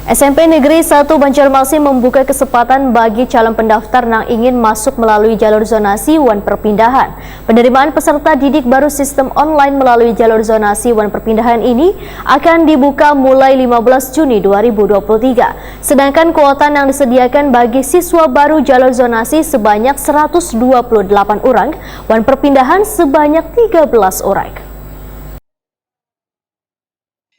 SMP Negeri 1 Banjarmasin membuka kesempatan bagi calon pendaftar yang ingin masuk melalui jalur zonasi wan perpindahan. Penerimaan peserta didik baru sistem online melalui jalur zonasi wan perpindahan ini akan dibuka mulai 15 Juni 2023. Sedangkan kuota yang disediakan bagi siswa baru jalur zonasi sebanyak 128 orang, wan perpindahan sebanyak 13 orang.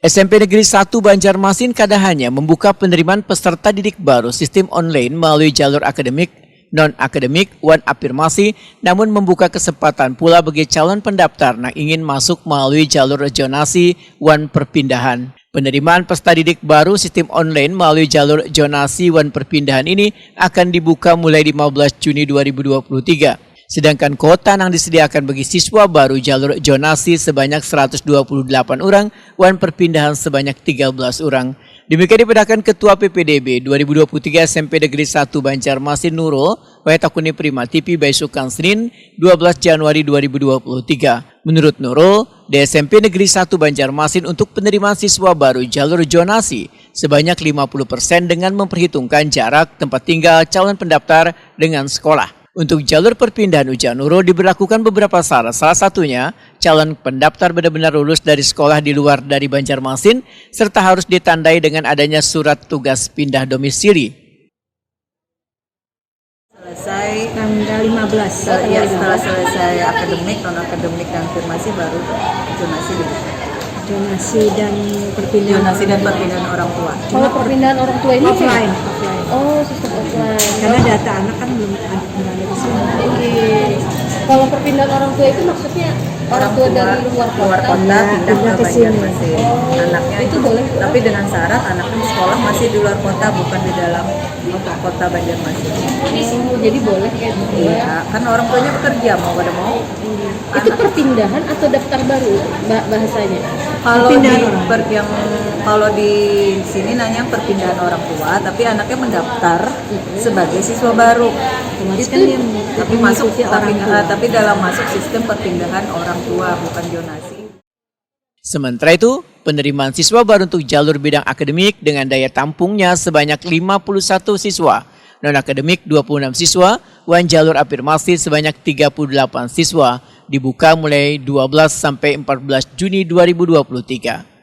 SMP Negeri 1 Banjarmasin kadahannya membuka penerimaan peserta didik baru sistem online melalui jalur akademik, non-akademik, wan afirmasi, namun membuka kesempatan pula bagi calon pendaftar yang ingin masuk melalui jalur zonasi wan perpindahan. Penerimaan peserta didik baru sistem online melalui jalur zonasi wan perpindahan ini akan dibuka mulai 15 Juni 2023. Sedangkan kuota yang disediakan bagi siswa baru jalur zonasi sebanyak 128 orang, wan perpindahan sebanyak 13 orang. Demikian dipedakan Ketua PPDB 2023 SMP Negeri 1 Banjarmasin Nurul, Wayatakuni Prima TV Baisukan Senin 12 Januari 2023. Menurut Nurul, di SMP Negeri 1 Banjarmasin untuk penerimaan siswa baru jalur zonasi sebanyak 50% dengan memperhitungkan jarak tempat tinggal calon pendaftar dengan sekolah. Untuk jalur perpindahan ujian Nurul diberlakukan beberapa syarat, salah satunya calon pendaftar benar-benar lulus dari sekolah di luar dari Banjarmasin serta harus ditandai dengan adanya surat tugas pindah domisili. Selesai tanggal 15 ya, setelah selesai akademik, non-akademik dan afirmasi baru zonasi dibuka. Zonasi dan perpindahan orang tua. Kalau perpindahan orang tua ini offline. Oh, sistem offline. Karena data anak kan belum ada di sini. Oke. Kalau perpindahan orang tua itu maksudnya orang tua dari luar kota pindah ke Banjarmasin. Anaknya itu boleh. Tapi dengan syarat anaknya sekolah masih di luar kota, bukan di dalam kota Banjarmasin. Jadi boleh kayak gitu. Iya, kan orang tuanya bekerja mau pada mau. Itu perpindahan atau daftar baru bahasanya? Kalau di sini nanya perpindahan orang tua, tapi anaknya mendaftar sebagai siswa baru. Tapi dalam masuk sistem perpindahan orang tua, bukan zonasi. Sementara itu, penerimaan siswa baru untuk jalur bidang akademik dengan daya tampungnya sebanyak 51 siswa, non-akademik 26 siswa, wan jalur afirmasi sebanyak 38 siswa, dibuka mulai 12 sampai 14 Juni 2023.